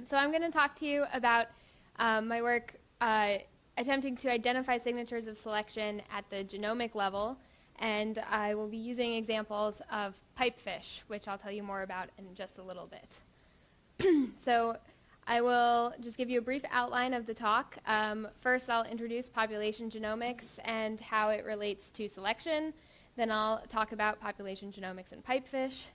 So I'm going to talk to you about my work attempting to identify signatures of selection at the genomic level, and I will be using examples of pipefish, which I'll tell you more about in just a little bit. So I will just give you a brief outline of the talk. First, I'll introduce population genomics and how it relates to selection. Then I'll talk about population genomics and pipefish.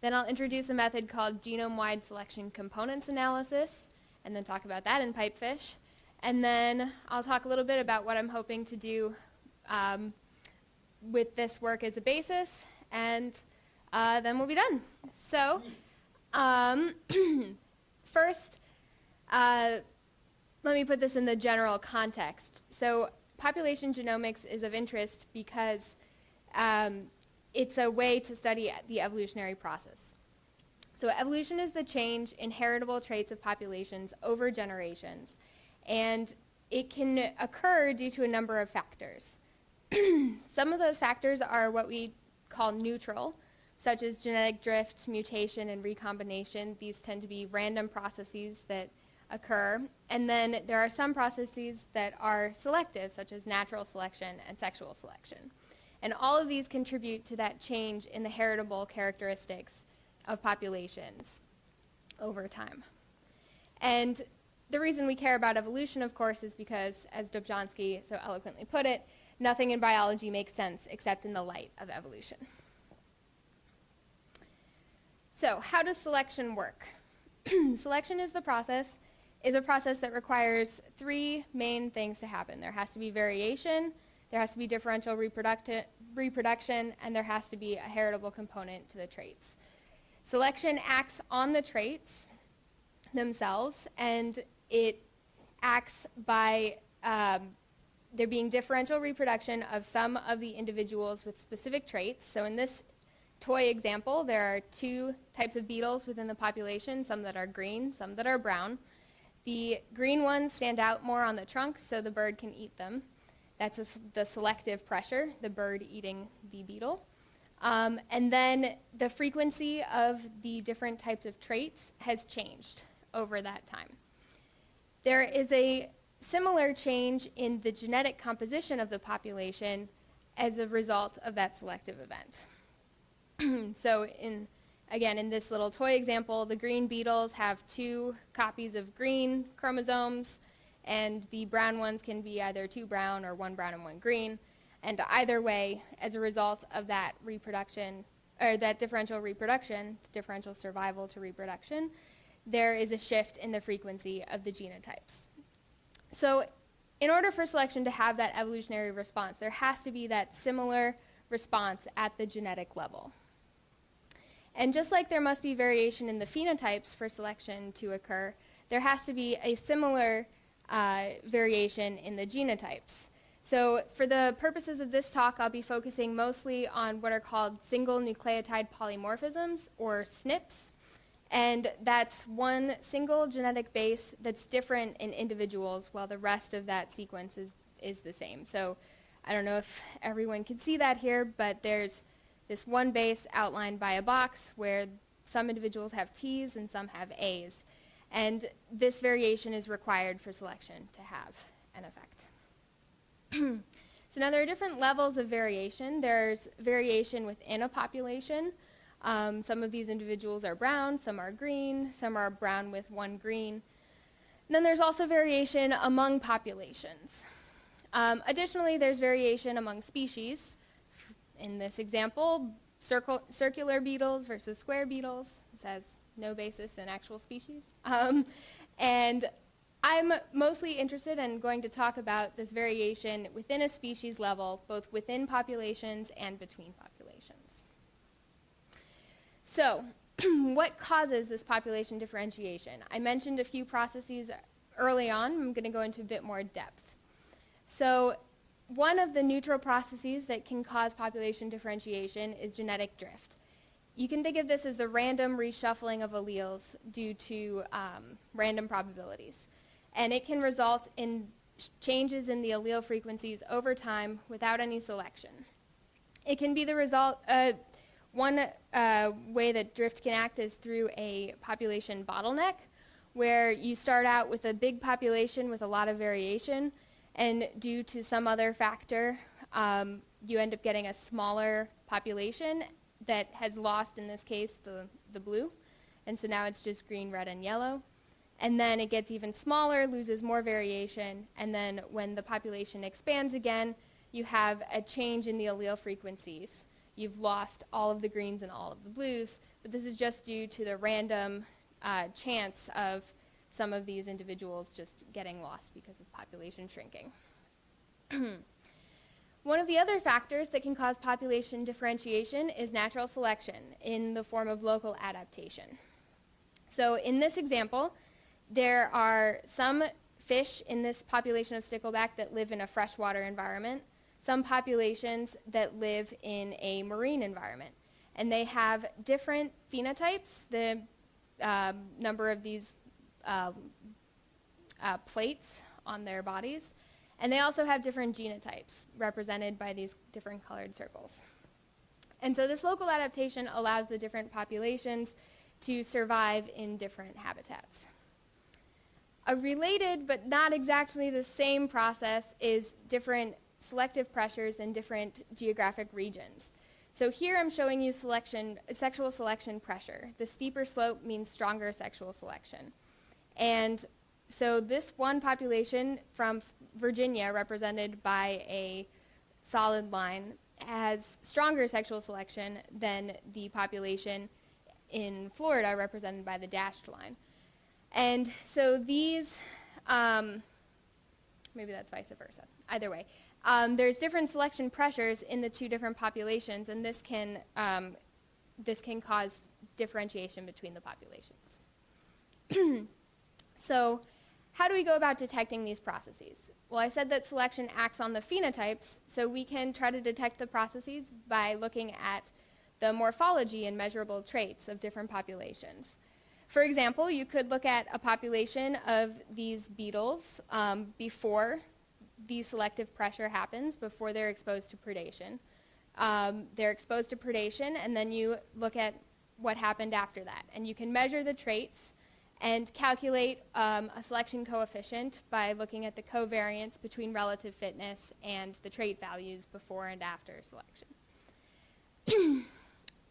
Then I'll introduce a method called genome-wide selection components analysis, and then talk about that in pipefish. And then I'll talk a little bit about what I'm hoping to do with this work as a basis, and then we'll be done. So first, let me put this in the general context. So population genomics is of interest because it's a way to study the evolutionary process. So evolution is the change in heritable traits of populations over generations, and it can occur due to a number of factors. Some of those factors are what we call neutral, such as genetic drift, mutation, and recombination. These tend to be random processes that occur. And then there are some processes that are selective, such as natural selection and sexual selection. And all of these contribute to that change in the heritable characteristics of populations over time. And the reason we care about evolution, of course, is because, as Dobzhansky so eloquently put it, nothing in biology makes sense except in the light of evolution. So how does selection work? Selection is a process that requires three main things to happen. There has to be variation, there has to be differential reproduction, and there has to be a heritable component to the traits. Selection acts on the traits themselves, and it acts by there being differential reproduction of some of the individuals with specific traits. So in this toy example, there are two types of beetles within the population, some that are green, some that are brown. The green ones stand out more on the trunk, so the bird can eat them. That's the selective pressure, the bird eating the beetle. And then the frequency of the different types of traits has changed over that time. There is a similar change in the genetic composition of the population as a result of that selective event. So again, in this little toy example, the green beetles have two copies of green chromosomes, and the brown ones can be either two brown or one brown and one green. And either way, as a result of that reproduction, or that differential reproduction, differential survival to reproduction, there is a shift in the frequency of the genotypes. So in order for selection to have that evolutionary response, there has to be that similar response at the genetic level. And just like there must be variation in the phenotypes for selection to occur, there has to be a similar variation in the genotypes. So for the purposes of this talk, I'll be focusing mostly on what are called single nucleotide polymorphisms, or SNPs. And that's one single genetic base that's different in individuals, while the rest of that sequence is the same. So I don't know if everyone can see that here, but there's this one base outlined by a box where some individuals have T's and some have A's. And this variation is required for selection to have an effect. So now there are different levels of variation. There's variation within a population. Some of these individuals are brown, some are green, some are brown with one green. And then there's also variation among populations. Additionally, there's variation among species. In this example, circular beetles versus square beetles. This has no basis in actual species. And I'm mostly interested in going to talk about this variation within a species level, both within populations and between populations. So what causes this population differentiation? I mentioned a few processes early on. I'm going to go into a bit more depth. So one of the neutral processes that can cause population differentiation is genetic drift. You can think of this as the random reshuffling of alleles due to random probabilities. And it can result in changes in the allele frequencies over time without any selection. It can be the result, one way that drift can act is through a population bottleneck, where you start out with a big population with a lot of variation, and due to some other factor, you end up getting a smaller population that has lost, in this case, the blue. And so now it's just green, red, and yellow. And then it gets even smaller, loses more variation, and then when the population expands again, you have a change in the allele frequencies. You've lost all of the greens and all of the blues, but this is just due to the random chance of some of these individuals just getting lost because of population shrinking. One of the other factors that can cause population differentiation is natural selection in the form of local adaptation. So in this example, there are some fish in this population of stickleback that live in a freshwater environment, some populations that live in a marine environment. And they have different phenotypes, the number of these plates on their bodies. And they also have different genotypes represented by these different colored circles. And so this local adaptation allows the different populations to survive in different habitats. A related but not exactly the same process is different selective pressures in different geographic regions. So here I'm showing you sexual selection pressure. The steeper slope means stronger sexual selection. And so this one population from Virginia, represented by a solid line, has stronger sexual selection than the population in Florida, represented by the dashed line. And so these, maybe that's vice versa, either way. There's different selection pressures in the two different populations, and this can cause differentiation between the populations. So how do we go about detecting these processes? Well, I said that selection acts on the phenotypes, so we can try to detect the processes by looking at the morphology and measurable traits of different populations. For example, you could look at a population of these beetles before the selective pressure happens, before they're exposed to predation. They're exposed to predation, and then you look at what happened after that. And you can measure the traits and calculate a selection coefficient by looking at the covariance between relative fitness and the trait values before and after selection.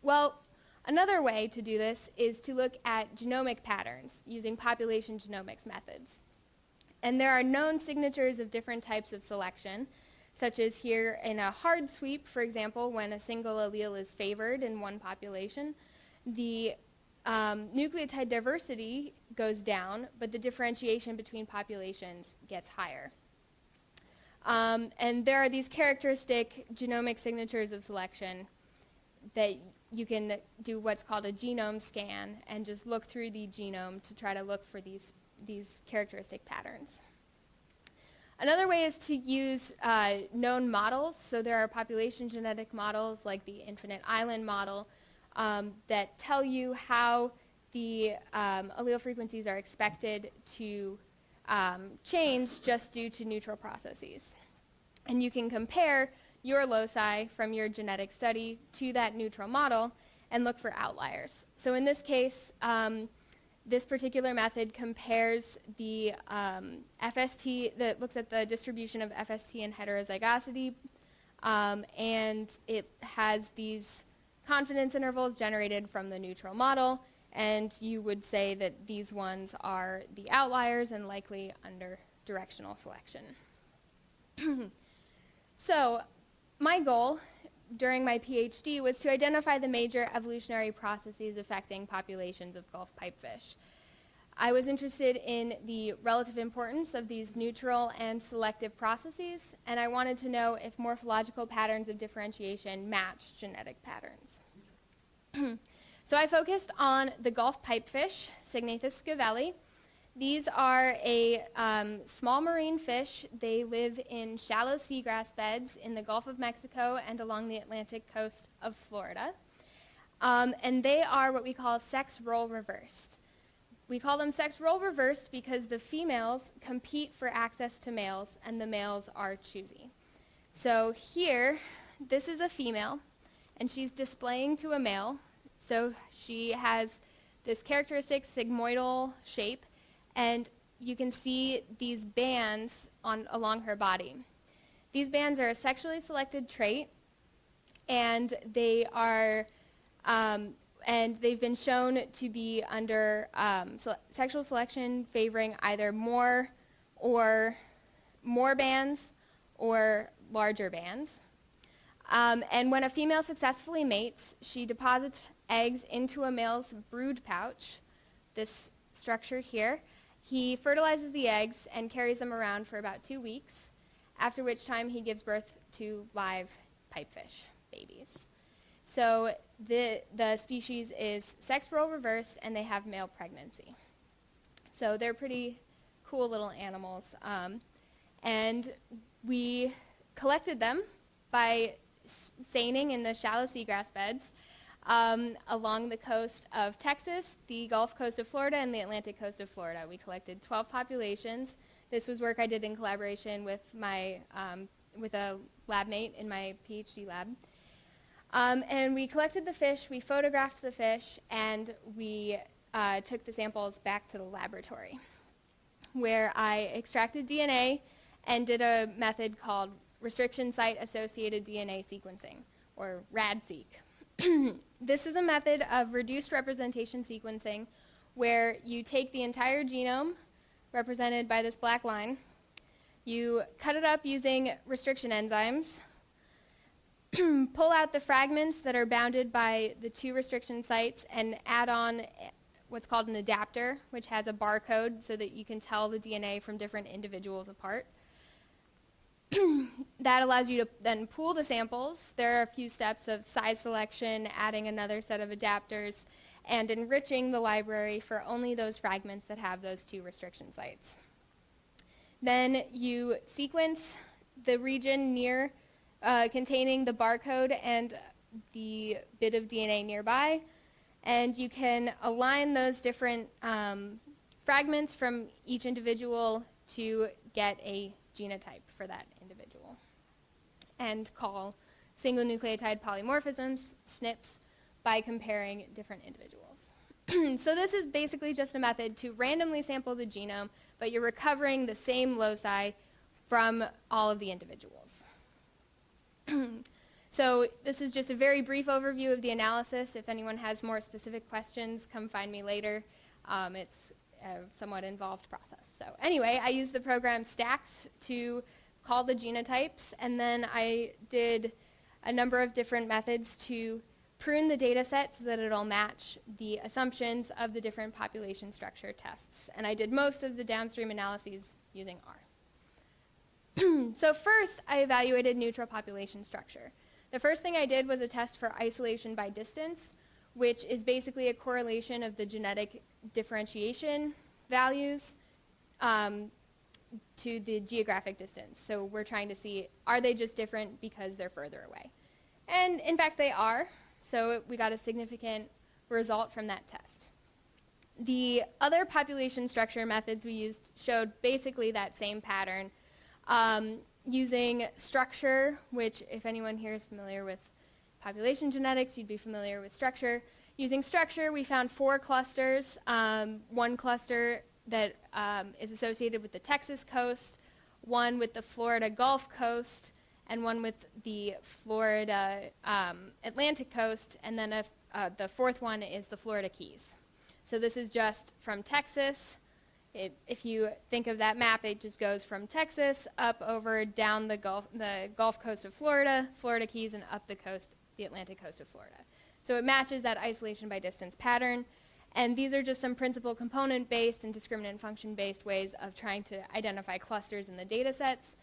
Well, another way to do this is to look at genomic patterns using population genomics methods. And there are known signatures of different types of selection, such as here in a hard sweep, for example, when a single allele is favored in one population, the nucleotide diversity goes down, but the differentiation between populations gets higher. And there are these characteristic genomic signatures of selection that you can do what's called a genome scan and just look through the genome to try to look for these characteristic patterns. Another way is to use known models. So there are population genetic models like the infinite island model that tell you how the allele frequencies are expected to change just due to neutral processes. And you can compare your loci from your genetic study to that neutral model and look for outliers. So in this case, this particular method compares the FST, that looks at the distribution of FST and heterozygosity, and it has these confidence intervals generated from the neutral model, and you would say that these ones are the outliers and likely under directional selection. So my goal during my PhD was to identify the major evolutionary processes affecting populations of Gulf pipefish. I was interested in the relative importance of these neutral and selective processes, and I wanted to know if morphological patterns of differentiation match genetic patterns. So I focused on the Gulf pipefish, Signathus scavelli. These are a small marine fish. They live in shallow seagrass beds in the Gulf of Mexico and along the Atlantic coast of Florida. And they are what we call sex role reversed. We call them sex role reversed because the females compete for access to males and the males are choosy. So here, this is a female, and she's displaying to a male. So she has this characteristic sigmoidal shape, and you can see these bands along her body. These bands are a sexually selected trait, and they are, and they've been shown to be under sexual selection favoring either more bands or larger bands. And when a female successfully mates, she deposits eggs into a male's brood pouch, this structure here. He fertilizes the eggs and carries them around for about 2 weeks, after which time he gives birth to live pipefish babies. So the species is sex role reversed, and they have male pregnancy. So they're pretty cool little animals. And we collected them by seining in the shallow seagrass beds along the coast of Texas, the Gulf Coast of Florida, and the Atlantic Coast of Florida. We collected 12 populations. This was work I did in collaboration with with a lab mate in my PhD lab. And we collected the fish, we photographed the fish, and we took the samples back to the laboratory, where I extracted DNA and did a method called restriction site associated DNA sequencing, or RAD-seq. This is a method of reduced representation sequencing where you take the entire genome, represented by this black line, you cut it up using restriction enzymes, pull out the fragments that are bounded by the 2 restriction sites, and add on what's called an adapter, which has a barcode so that you can tell the DNA from different individuals apart. That allows you to then pool the samples. There are a few steps of size selection, adding another set of adapters, and enriching the library for only those fragments that have those 2 restriction sites. Then you sequence the region near containing the barcode and the bit of DNA nearby, and you can align those different fragments from each individual to get a genotype for that individual, and call single nucleotide polymorphisms, SNPs, by comparing different individuals. So this is basically just a method to randomly sample the genome, but you're recovering the same loci from all of the individuals. So this is just a very brief overview of the analysis. If anyone has more specific questions, come find me later. It's a somewhat involved process. So anyway, I used the program Stacks to call the genotypes, and then I did a number of different methods to prune the data set so that it'll match the assumptions of the different population structure tests. And I did most of the downstream analyses using R. So first, I evaluated neutral population structure. The first thing I did was a test for isolation by distance, which is basically a correlation of the genetic differentiation values to the geographic distance. So we're trying to see, are they just different because they're further away? And in fact, they are. So we got a significant result from that test. The other population structure methods we used showed basically that same pattern, using structure, which if anyone here is familiar with population genetics, you'd be familiar with structure. Using structure, we found 4 clusters, one cluster that is associated with the Texas coast, one with the Florida Gulf Coast, and one with the Florida Atlantic coast, and then the 4th one is the Florida Keys. So this is just from Texas. If you think of that map, it just goes from Texas up over down the Gulf Coast of Florida, Florida Keys, and up the coast, the Atlantic coast of Florida. So it matches that isolation by distance pattern. And these are just some principal component-based and discriminant function-based ways of trying to identify clusters in the data sets.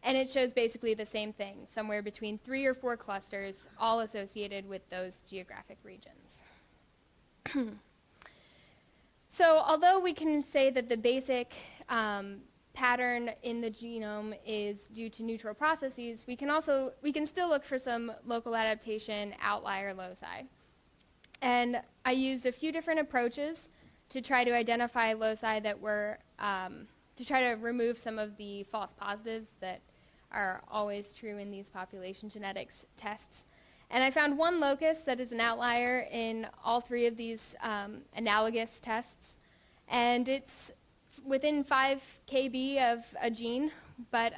And it shows basically the same thing, somewhere between 3 or 4 clusters, all associated with those geographic regions. So although we can say that the basic pattern in the genome is due to neutral processes, we can still look for some local adaptation outlier loci. And I used a few different approaches to try to identify loci that were, to try to remove some of the false positives that are always true in these population genetics tests. And I found one locus that is an outlier in all 3 of these analogous tests, and it's within 5 kb of a gene, but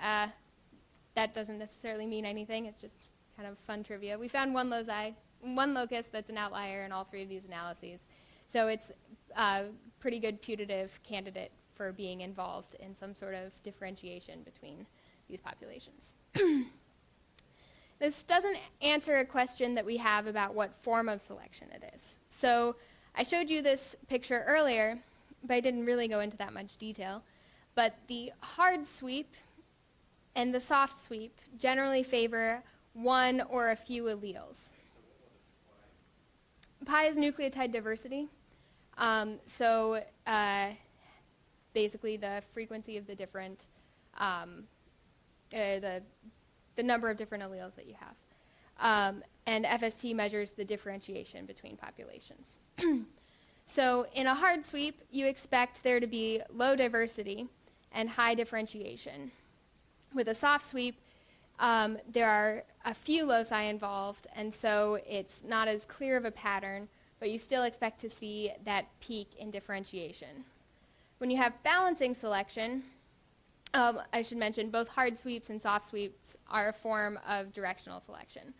that doesn't necessarily mean anything. It's just kind of fun trivia. We found one locus that's an outlier in all 3 of these analyses. So it's a pretty good putative candidate for being involved in some sort of differentiation between these populations. This doesn't answer a question that we have about what form of selection it is. So I showed you this picture earlier, but I didn't really go into that much detail. But the hard sweep and the soft sweep generally favor one or a few alleles. Pi is nucleotide diversity. Basically the frequency of the different, the number of different alleles that you have. And FST measures the differentiation between populations. So in a hard sweep, you expect there to be low diversity and high differentiation. With a soft sweep, there are a few loci involved, and so it's not as clear of a pattern, but you still expect to see that peak in differentiation. When you have balancing selection, I should mention both hard sweeps and soft sweeps are a form of directional selection.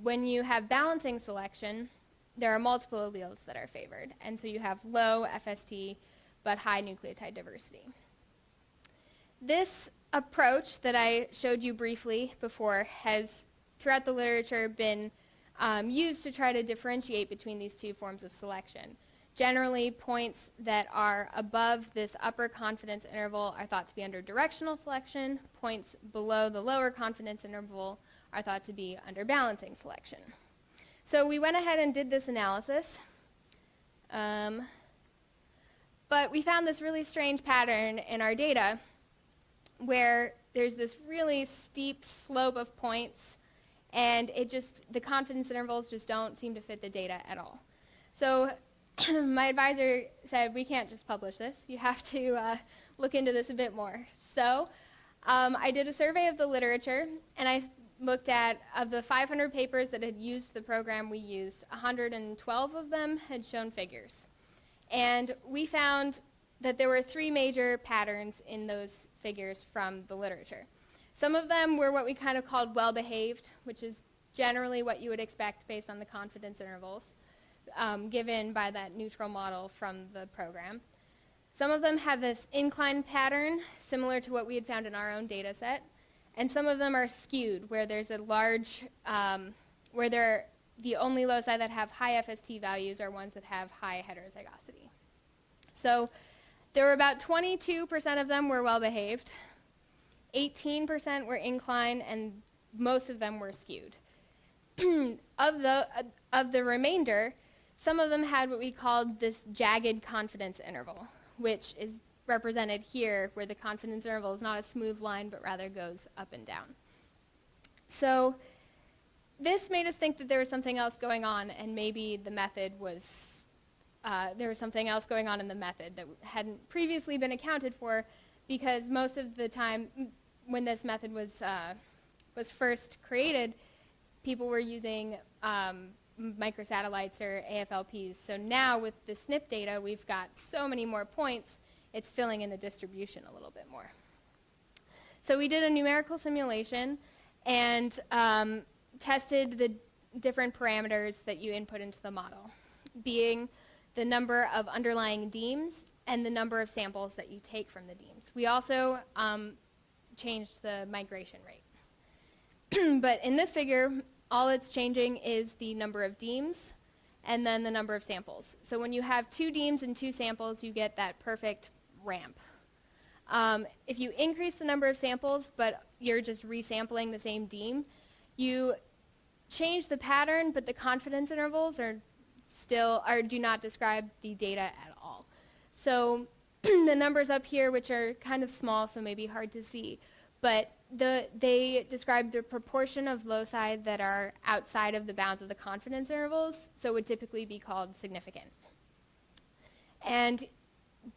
When you have balancing selection, there are multiple alleles that are favored, and so you have low FST but high nucleotide diversity. This approach that I showed you briefly before has, throughout the literature, been used to try to differentiate between these 2 forms of selection. Generally, points that are above this upper confidence interval are thought to be under directional selection. Points below the lower confidence interval are thought to be under balancing selection. So we went ahead and did this analysis. But we found this really strange pattern in our data where there's this really steep slope of points, and the confidence intervals just don't seem to fit the data at all. So my advisor said, we can't just publish this. You have to look into this a bit more. So I did a survey of the literature, and I looked at, of the 500 papers that had used the program we used, 112 of them had shown figures. And we found that there were 3 major patterns in those figures from the literature. Some of them were what we kind of called well-behaved, which is generally what you would expect based on the confidence intervals given by that neutral model from the program. Some of them have this inclined pattern, similar to what we had found in our own data set, and some of them are skewed, where there's a large, the only loci that have high FST values are ones that have high heterozygosity. So there were about 22% of them were well-behaved, 18% were inclined, and most of them were skewed. Of the remainder, some of them had what we called this jagged confidence interval, which is represented here, where the confidence interval is not a smooth line, but rather goes up and down. So this made us think that there was something else going on, and maybe the method was, there was something else going on in the method that hadn't previously been accounted for, because most of the time when this method was first created, people were using microsatellites or AFLPs. So now with the SNP data, we've got so many more points, it's filling in the distribution a little bit more. So we did a numerical simulation and tested the different parameters that you input into the model, being the number of underlying demes and the number of samples that you take from the demes. We also changed the migration rate. But in this figure, all it's changing is the number of demes and then the number of samples. So when you have 2 demes and 2 samples, you get that perfect ramp. If you increase the number of samples, but you're just resampling the same deme, you change the pattern, but the confidence intervals are still, do not describe the data at all. So the numbers up here, which are kind of small, so maybe hard to see, but they describe the proportion of loci that are outside of the bounds of the confidence intervals, so would typically be called significant. And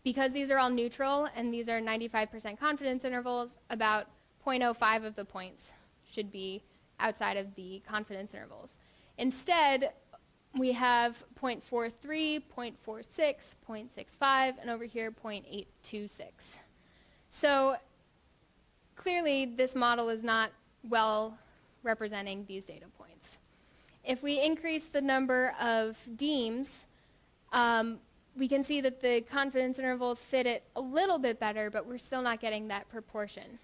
because these are all neutral and these are 95% confidence intervals, about 0.05 of the points should be outside of the confidence intervals. Instead, we have 0.43, 0.46, 0.65, and over here 0.826. So clearly this model is not well representing these data points. If we increase the number of deems, we can see that the confidence intervals fit it a little bit better, but we're still not getting that proportion.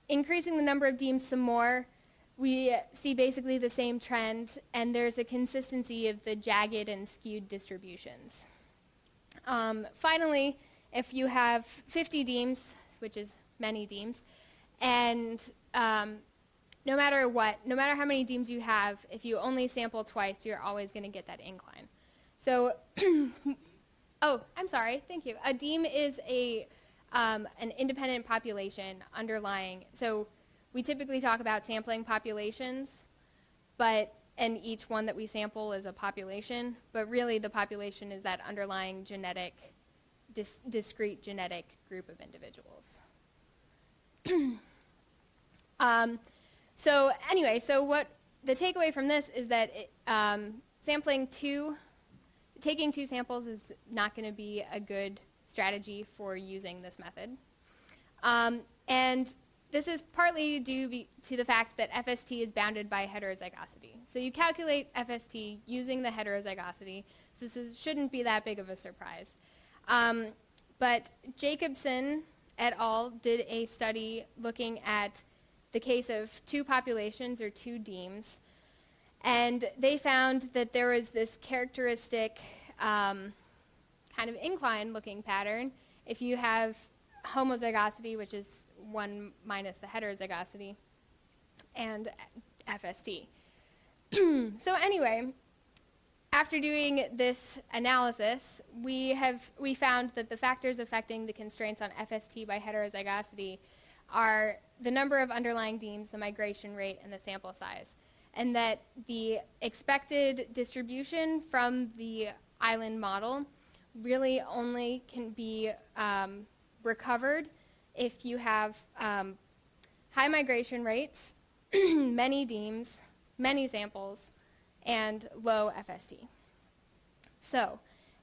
Increasing the number of deems some more, we see basically the same trend, and there's a consistency of the jagged and skewed distributions. Finally, if you have 50 deems, which is many deems, and no matter what, no matter how many deems you have, if you only sample twice, you're always going to get that incline. So, oh, I'm sorry, thank you. A deem is an independent population underlying, so we typically talk about sampling populations, and each one that we sample is a population, but really the population is that underlying genetic, discrete genetic group of individuals. So anyway, so what the takeaway from this is that taking two samples is not going to be a good strategy for using this method. And this is partly due to the fact that FST is bounded by heterozygosity. So you calculate FST using the heterozygosity, so this shouldn't be that big of a surprise. But Jacobson et al. Did a study looking at the case of two populations or two deems, and they found that there was this characteristic kind of incline-looking pattern if you have homozygosity, which is 1 minus the heterozygosity, and FST. So anyway, after doing this analysis, we found that the factors affecting the constraints on FST by heterozygosity are the number of underlying deems, the migration rate, and the sample size, and that the expected distribution from the island model really only can be recovered if you have high migration rates, many deems, many samples, and low FST. So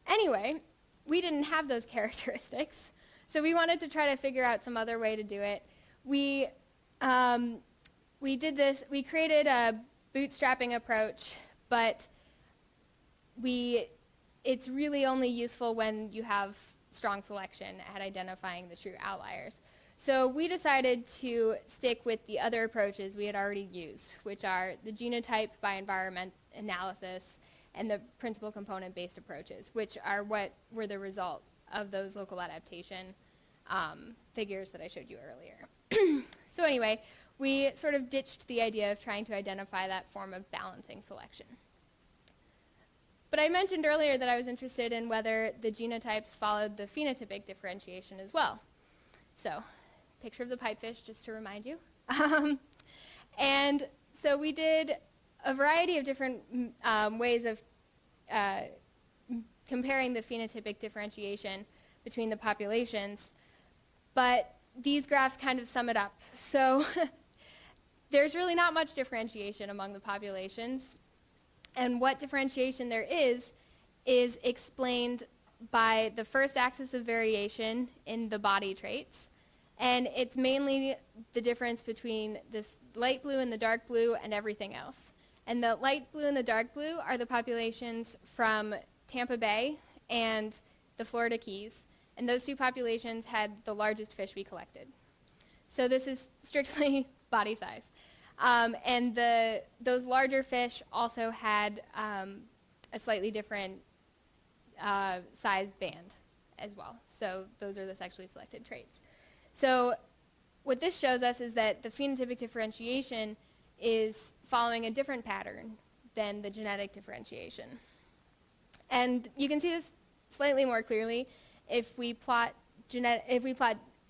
anyway, we didn't have those characteristics, so we wanted to try to figure out some other way to do it. We did this, we created a bootstrapping approach, but it's really only useful when you have strong selection at identifying the true outliers. So we decided to stick with the other approaches we had already used, which are the genotype by environment analysis and the principal component-based approaches, which are what were the result of those local adaptation figures that I showed you earlier. So anyway, we sort of ditched the idea of trying to identify that form of balancing selection. But I mentioned earlier that I was interested in whether the genotypes followed the phenotypic differentiation as well. So, picture of the pipefish, just to remind you. And so we did a variety of different ways of comparing the phenotypic differentiation between the populations, but these graphs kind of sum it up. So there's really not much differentiation among the populations, and what differentiation there is explained by the first axis of variation in the body traits, and it's mainly the difference between this light blue and the dark blue and everything else. And the light blue and the dark blue are the populations from Tampa Bay and the Florida Keys, and those two populations had the largest fish we collected. So this is strictly body size. And those larger fish also had a slightly different size band as well. So those are the sexually selected traits. So what this shows us is that the phenotypic differentiation is following a different pattern than the genetic differentiation. And you can see this slightly more clearly if we plot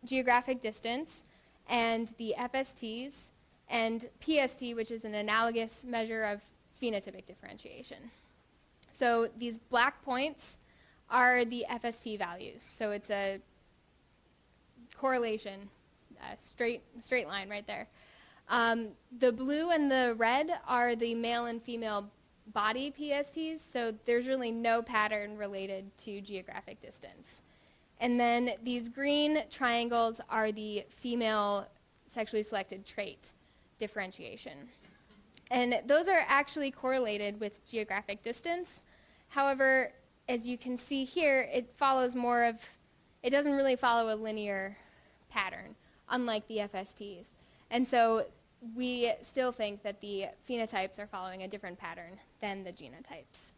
geographic distance and the FSTs and PST, which is an analogous measure of phenotypic differentiation. So these black points are the FST values. So it's a correlation, a straight line right there. The blue and the red are the male and female body PSTs, so there's really no pattern related to geographic distance. And then these green triangles are the female sexually selected trait differentiation. And those are actually correlated with geographic distance. However, as you can see here, it doesn't really follow a linear pattern, unlike the FSTs. And so we still think that the phenotypes are following a different pattern than the genotypes.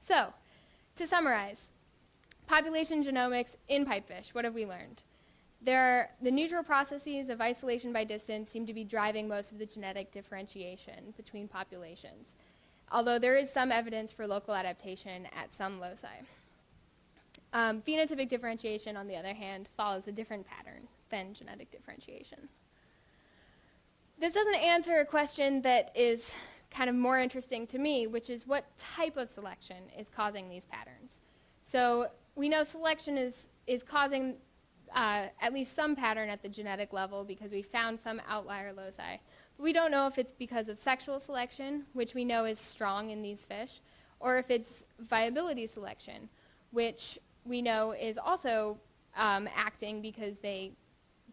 So, to summarize, population genomics in pipefish, what have we learned? The neutral processes of isolation by distance seem to be driving most of the genetic differentiation between populations, although there is some evidence for local adaptation at some loci. Phenotypic differentiation, on the other hand, follows a different pattern than genetic differentiation. This doesn't answer a question that is kind of more interesting to me, which is what type of selection is causing these patterns. So we know selection is causing at least some pattern at the genetic level because we found some outlier loci. But we don't know if it's because of sexual selection, which we know is strong in these fish, or if it's viability selection, which we know is also acting because they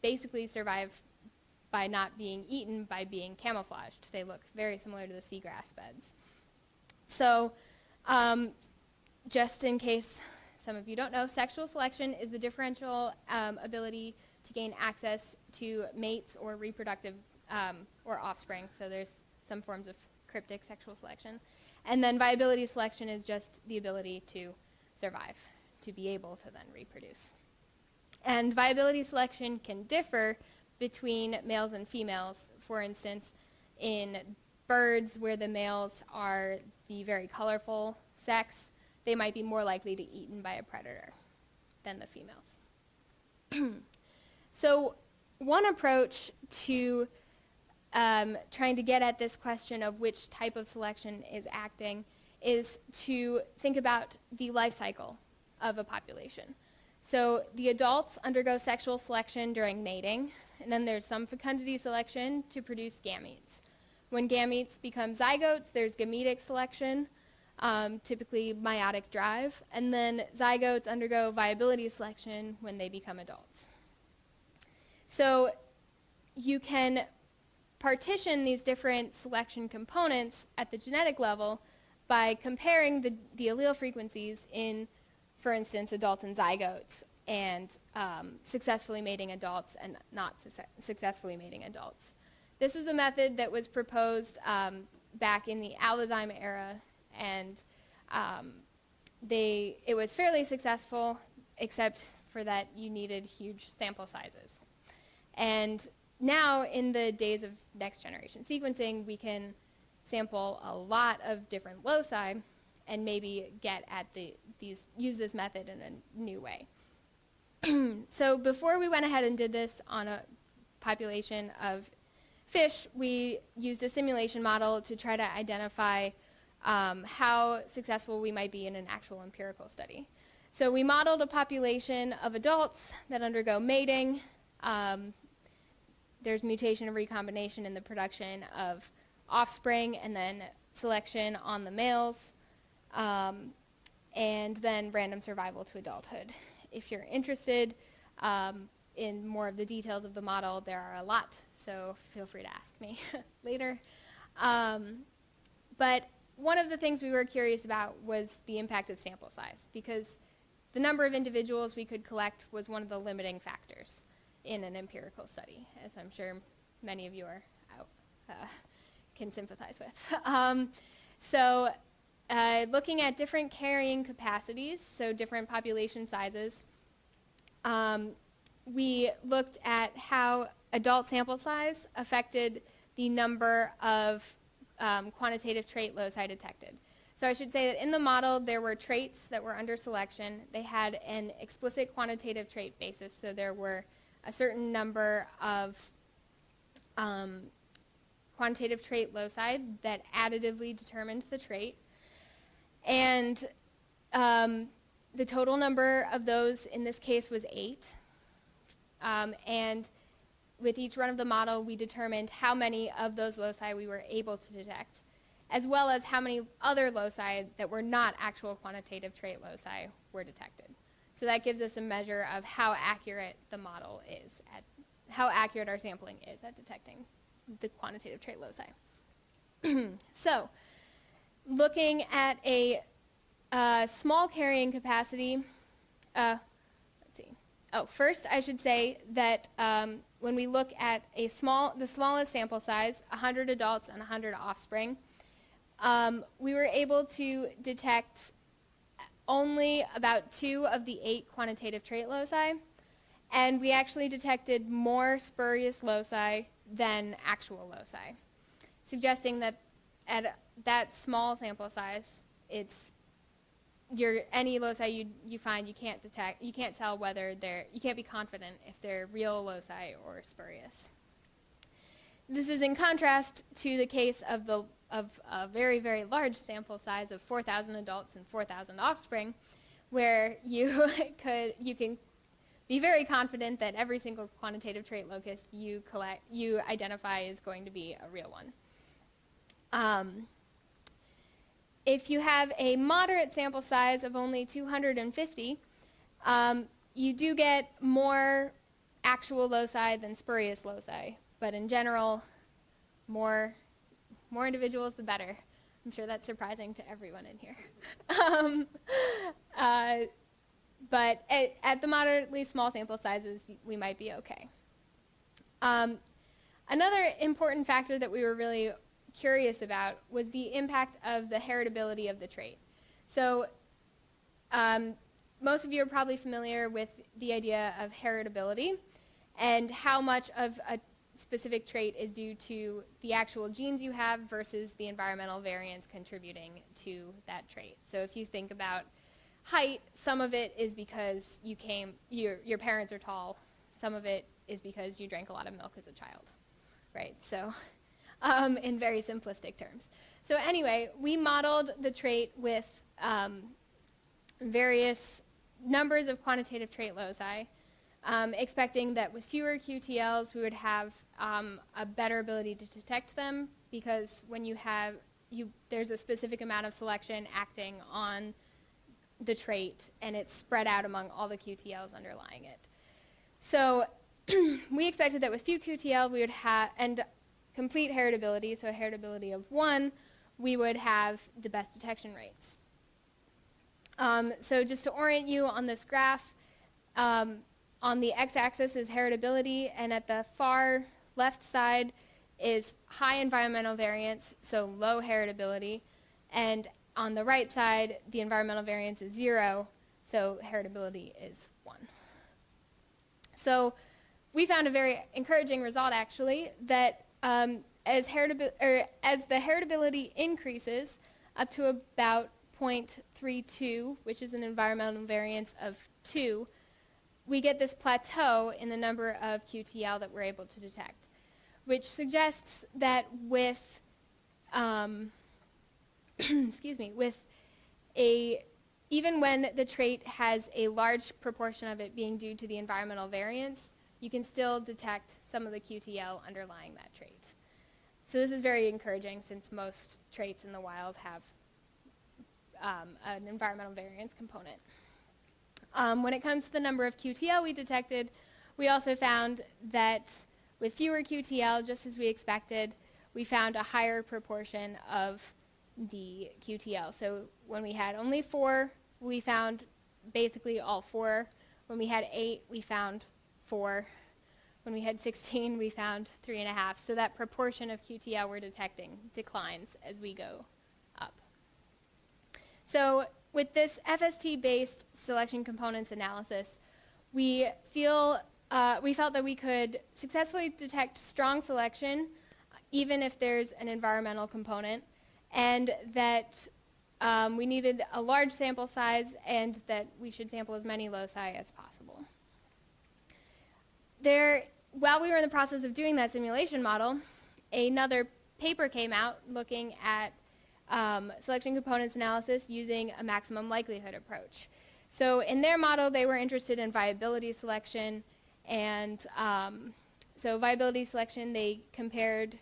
basically survive by not being eaten, by being camouflaged. They look very similar to the seagrass beds. So just in case some of you don't know, sexual selection is the differential ability to gain access to mates or reproductive or offspring. So there's some forms of cryptic sexual selection. And then viability selection is just the ability to survive, to be able to then reproduce. And viability selection can differ between males and females. For instance, in birds where the males are the very colorful sex, they might be more likely to be eaten by a predator than the females. So one approach to trying to get at this question of which type of selection is acting is to think about the life cycle of a population. So the adults undergo sexual selection during mating, and then there's some fecundity selection to produce gametes. When gametes become zygotes, there's gametic selection, typically meiotic drive, and then zygotes undergo viability selection when they become adults. So you can partition these different selection components at the genetic level by comparing the allele frequencies in, for instance, adults and zygotes, and successfully mating adults and not successfully mating adults. This is a method that was proposed back in the Allozyme era, and it was fairly successful, except for that you needed huge sample sizes. And now, in the days of next generation sequencing, we can sample a lot of different loci and maybe get at use this method in a new way. So before we went ahead and did this on a population of fish, we used a simulation model to try to identify how successful we might be in an actual empirical study. So we modeled a population of adults that undergo mating. There's mutation and recombination in the production of offspring, and then selection on the males, and then random survival to adulthood. If you're interested in more of the details of the model, there are a lot, so feel free to ask me later. But one of the things we were curious about was the impact of sample size, because the number of individuals we could collect was one of the limiting factors in an empirical study, as I'm sure many of you can sympathize with. So looking at different carrying capacities, so different population sizes, we looked at how adult sample size affected the number of quantitative trait loci detected. So I should say that in the model there were traits that were under selection. They had an explicit quantitative trait basis, so there were a certain number of quantitative trait loci that additively determined the trait. And the total number of those in this case was 8. And with each run of the model, we determined how many of those loci we were able to detect, as well as how many other loci that were not actual quantitative trait loci were detected. So that gives us a measure of how accurate the model is, how accurate our sampling is at detecting the quantitative trait loci. So, looking at a small carrying capacity, let's see. Oh, first I should say that when we look at the smallest sample size, 100 adults and 100 offspring, we were able to detect only about 2 of the 8 quantitative trait loci, and we actually detected more spurious loci than actual loci, suggesting that at that small sample size, any loci you find, you can't tell whether you can't be confident if they're real loci or spurious. This is in contrast to the case of a very, very large sample size of 4,000 adults and 4,000 offspring, where you can be very confident that every single quantitative trait locus you identify is going to be a real one. If you have a moderate sample size of only 250, you do get more actual loci than spurious loci, but in general, more individuals, the better. I'm sure that's surprising to everyone in here. But at the moderately small sample sizes, we might be okay. Another important factor that we were really curious about was the impact of the heritability of the trait. So most of you are probably familiar with the idea of heritability and how much of a specific trait is due to the actual genes you have versus the environmental variance contributing to that trait. So if you think about height, some of it is because your parents are tall. Some of it is because you drank a lot of milk as a child, right? So in very simplistic terms. So anyway, we modeled the trait with various numbers of quantitative trait loci, expecting that with fewer QTLs, we would have a better ability to detect them, because when there's a specific amount of selection acting on the trait, and it's spread out among all the QTLs underlying it. So we expected that with few QTL, we would have, and complete heritability, so a heritability of 1, we would have the best detection rates. So just to orient you on this graph, on the x-axis is heritability, and at the far left side is high environmental variance, so low heritability, and on the right side, the environmental variance is 0, so heritability is 1. So we found a very encouraging result, actually, that as the heritability increases up to about 0.32, which is an environmental variance of 2, we get this plateau in the number of QTL that we're able to detect, which suggests that with even when the trait has a large proportion of it being due to the environmental variance, you can still detect some of the QTL underlying that trait. So this is very encouraging, since most traits in the wild have an environmental variance component. When it comes to the number of QTL we detected, we also found that with fewer QTL, just as we expected, we found a higher proportion of the QTL. So when we had only 4, we found basically all 4. When we had 8, we found 4. When we had 16, we found 3.5. So that proportion of QTL we're detecting declines as we go up. So with this FST-based selection components analysis, we felt that we could successfully detect strong selection even if there's an environmental component, and that we needed a large sample size, and that we should sample as many loci as possible. While we were in the process of doing that simulation model, another paper came out looking at selection components analysis using a maximum likelihood approach. So in their model, they were interested in viability selection and So viability selection, they compared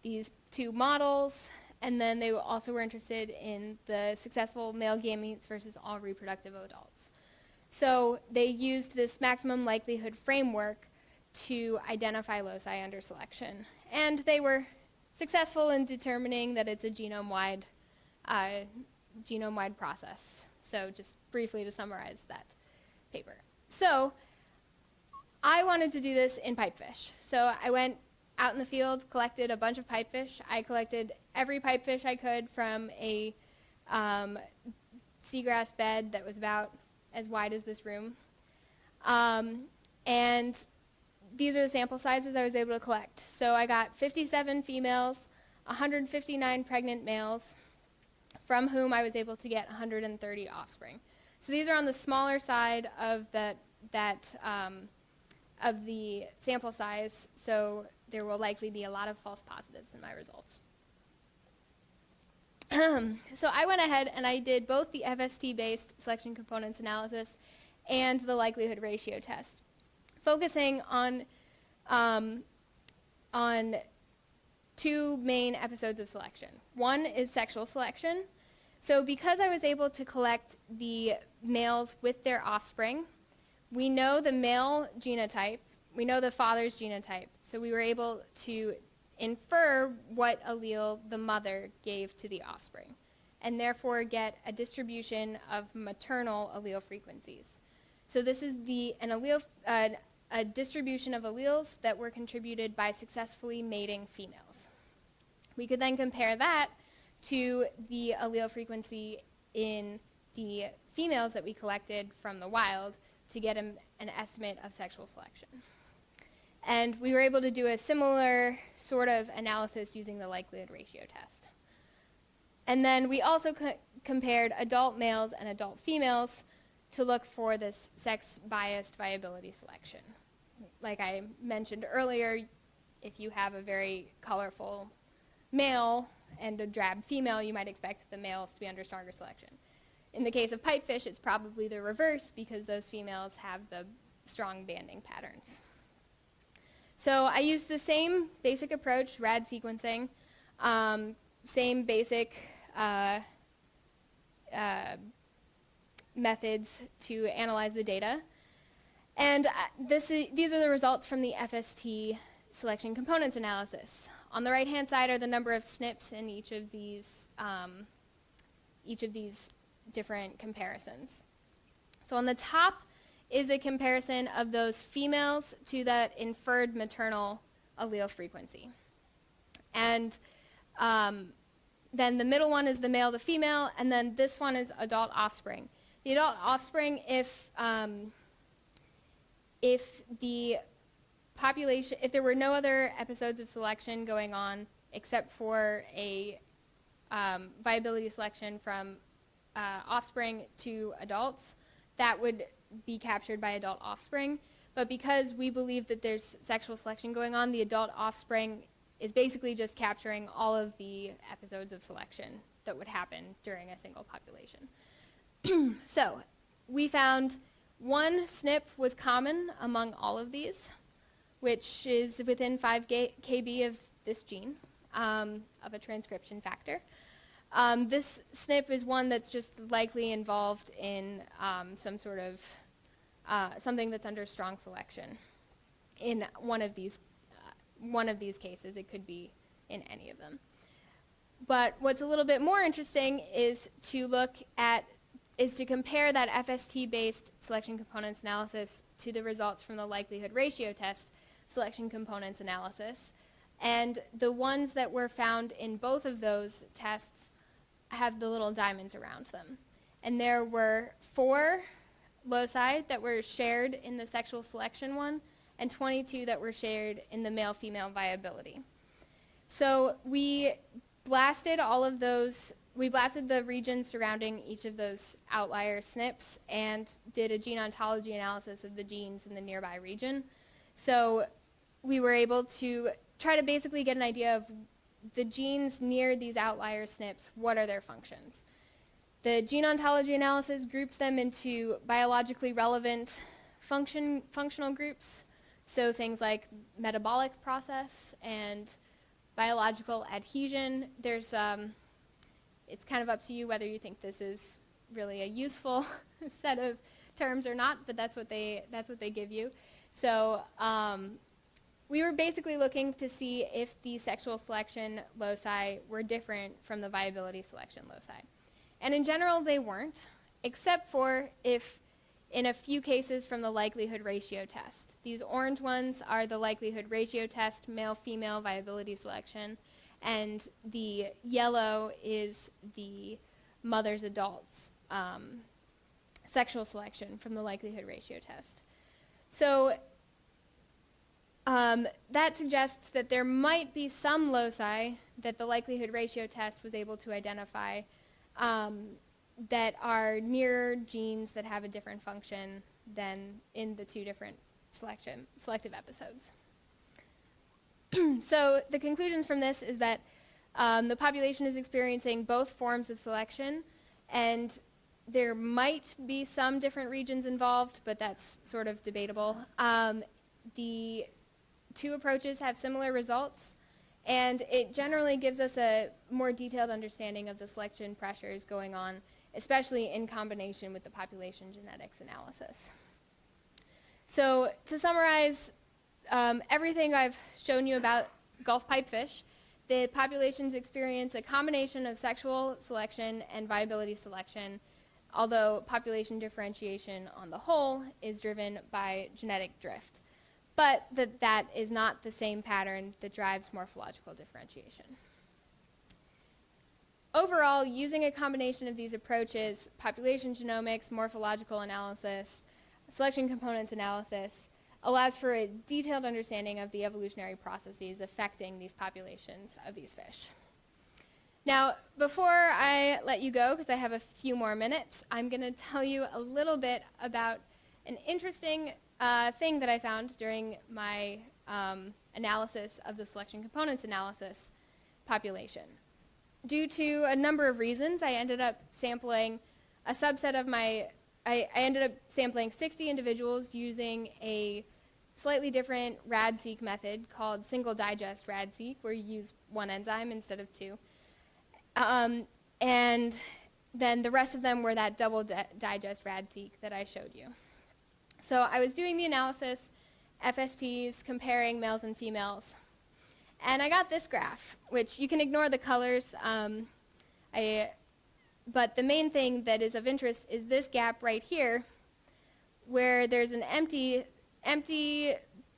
these two models, and then they also were interested in the successful male gametes versus all reproductive adults. So they used this maximum likelihood framework to identify loci under selection. And they were successful in determining that it's a genome-wide process. So just briefly to summarize that paper. So I wanted to do this in pipefish. So I went out in the field, collected a bunch of pipefish. I collected every pipefish I could from a seagrass bed that was about as wide as this room. And these are the sample sizes I was able to collect. So I got 57 females, 159 pregnant males, from whom I was able to get 130 offspring. So these are on the smaller side of of the sample size, so there will likely be a lot of false positives in my results. So I went ahead and I did both the FST-based selection components analysis and the likelihood ratio test, focusing on two main episodes of selection. One is sexual selection. So because I was able to collect the males with their offspring, we know the male genotype, we know the father's genotype, so we were able to infer what allele the mother gave to the offspring, and therefore get a distribution of maternal allele frequencies. So this is a distribution of alleles that were contributed by successfully mating females. We could then compare that to the allele frequency in the females that we collected from the wild to get an estimate of sexual selection. And we were able to do a similar sort of analysis using the likelihood ratio test. And then we also compared adult males and adult females to look for this sex-biased viability selection. Like I mentioned earlier, if you have a very colorful male and a drab female, you might expect the males to be under stronger selection. In the case of pipefish, it's probably the reverse because those females have the strong banding patterns. So I used the same basic approach, rad sequencing, same basic methods to analyze the data. And these are the results from the FST selection components analysis. On the right-hand side are the number of SNPs in each of these different comparisons. So on the top is a comparison of those females to that inferred maternal allele frequency. And then the middle one is the male to female, and then this one is adult offspring. The adult offspring, if the population, if there were no other episodes of selection going on except for a viability selection from offspring to adults, that would be captured by adult offspring. But because we believe that there's sexual selection going on, the adult offspring is basically just capturing all of the episodes of selection that would happen during a single population. So we found one SNP was common among all of these, which is within 5 kb of this gene, of a transcription factor. This SNP is one that's just likely involved in some sort of something that's under strong selection. In one of these cases, it could be in any of them. But what's a little bit more interesting is to compare that FST-based selection components analysis to the results from the likelihood ratio test selection components analysis. And the ones that were found in both of those tests have the little diamonds around them. And there were 4 loci that were shared in the sexual selection one, and 22 that were shared in the male-female viability. So we blasted the regions surrounding each of those outlier SNPs and did a gene ontology analysis of the genes in the nearby region. So we were able to try to basically get an idea of the genes near these outlier SNPs, what are their functions. The gene ontology analysis groups them into biologically relevant functional groups. So things like metabolic process and biological adhesion. There's, it's kind of up to you whether you think this is really a useful set of terms or not, but that's what they give you. So we were basically looking to see if the sexual selection loci were different from the viability selection loci. And in general, they weren't, except for if in a few cases from the likelihood ratio test. These orange ones are the likelihood ratio test, male-female viability selection, and the yellow is the mother's adults sexual selection from the likelihood ratio test. So that suggests that there might be some loci that the likelihood ratio test was able to identify that are near genes that have a different function than in the two different selective episodes. So the conclusions from this is that the population is experiencing both forms of selection, and there might be some different regions involved, but that's sort of debatable. The two approaches have similar results, and it generally gives us a more detailed understanding of the selection pressures going on, especially in combination with the population genetics analysis. So to summarize everything I've shown you about Gulf pipefish, the populations experience a combination of sexual selection and viability selection, although population differentiation on the whole is driven by genetic drift. But that is not the same pattern that drives morphological differentiation. Overall, using a combination of these approaches, population genomics, morphological analysis, selection components analysis, allows for a detailed understanding of the evolutionary processes affecting these populations of these fish. Now, before I let you go, because I have a few more minutes, I'm going to tell you a little bit about an interesting thing that I found during my analysis of the selection components analysis population. Due to a number of reasons, I ended up sampling a subset of I ended up sampling 60 individuals using a slightly different RAD-seq method called single digest RAD-seq, where you use one enzyme instead of two. And then the rest of them were that double digest RAD-seq that I showed you. So I was doing the analysis, FSTs, comparing males and females. And I got this graph, which you can ignore the colors, but the main thing that is of interest is this gap right here, where there's an empty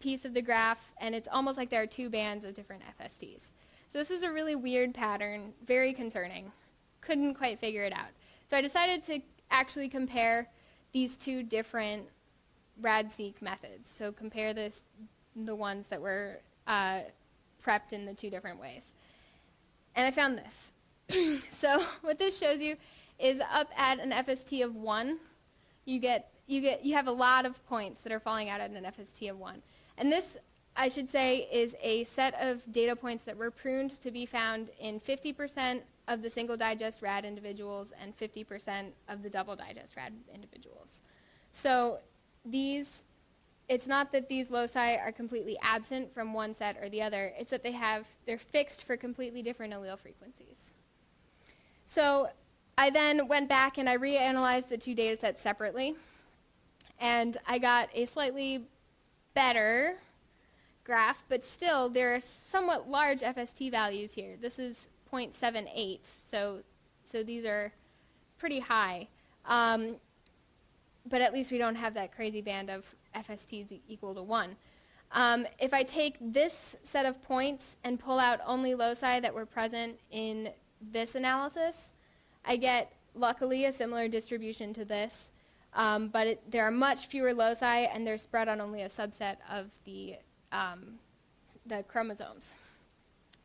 piece of the graph, and it's almost like there are two bands of different FSTs. So this was a really weird pattern, very concerning. Couldn't quite figure it out. So I decided to actually compare these two different RAD-seq methods. So compare the ones that were prepped in the two different ways. And I found this. So what this shows you is up at an FST of 1, you have a lot of points that are falling out at an FST of 1. And this, I should say, is a set of data points that were pruned to be found in 50% of the single digest RAD individuals and 50% of the double digest RAD individuals. So it's not that these loci are completely absent from one set or the other, it's that they're fixed for completely different allele frequencies. So I then went back and I reanalyzed the two data sets separately, and I got a slightly better graph, but still there are somewhat large FST values here. This is 0.78, so these are pretty high. But at least we don't have that crazy band of FSTs equal to 1. If I take this set of points and pull out only loci that were present in this analysis, I get, luckily, a similar distribution to this, but there are much fewer loci, and they're spread on only a subset of the chromosomes.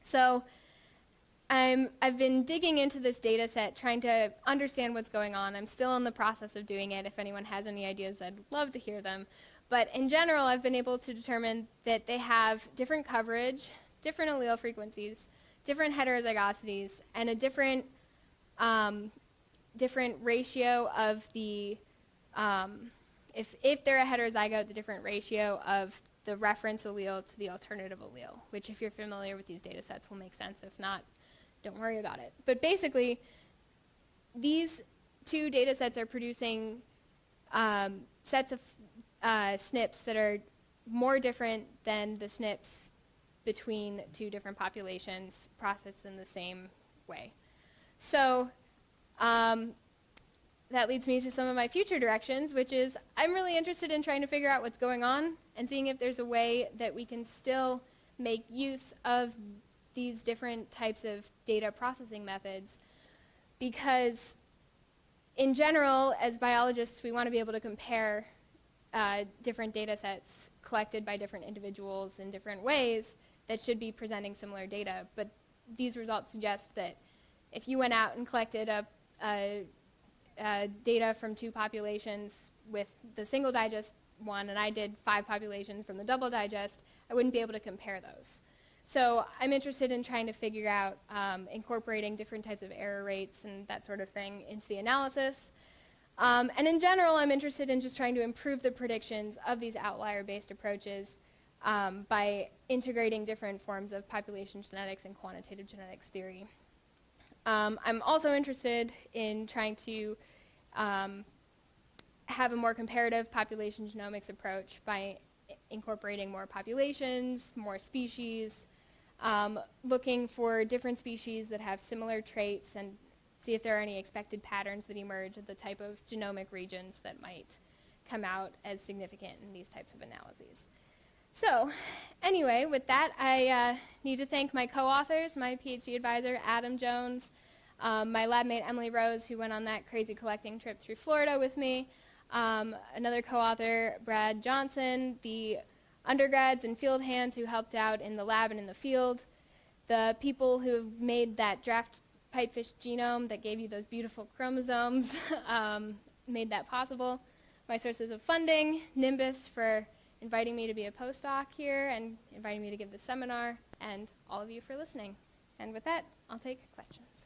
So I've been digging into this data set, trying to understand what's going on. I'm still in the process of doing it. If anyone has any ideas, I'd love to hear them. But in general, I've been able to determine that they have different coverage, different allele frequencies, different heterozygosities, and a different ratio of the, if they're a heterozygote, the different ratio of the reference allele to the alternative allele, which if you're familiar with these data sets will make sense. If not, don't worry about it. But basically, these two data sets are producing sets of SNPs that are more different than the SNPs between two different populations processed in the same way. So that leads me to some of my future directions, which is I'm really interested in trying to figure out what's going on and seeing if there's a way that we can still make use of these different types of data processing methods, because in general, as biologists, we want to be able to compare different data sets collected by different individuals in different ways that should be presenting similar data. But these results suggest that if you went out and collected data from two populations with the single digest one, and I did 5 populations from the double digest, I wouldn't be able to compare those. So I'm interested in trying to figure out incorporating different types of error rates and that sort of thing into the analysis. And in general, I'm interested in just trying to improve the predictions of these outlier-based approaches by integrating different forms of population genetics and quantitative genetics theory. I'm also interested in trying to have a more comparative population genomics approach by incorporating more populations, more species, looking for different species that have similar traits and see if there are any expected patterns that emerge at the type of genomic regions that might come out as significant in these types of analyses. So anyway, with that, I need to thank my co-authors, my PhD advisor, Adam Jones, my lab mate, Emily Rose, who went on that crazy collecting trip through Florida with me, another co-author, Brad Johnson, the undergrads and field hands who helped out in the lab and in the field, the people who made that draft Pipefish genome that gave you those beautiful chromosomes, made that possible, my sources of funding, NIMBioS for inviting me to be a postdoc here and inviting me to give this seminar, and all of you for listening. And with that, I'll take questions.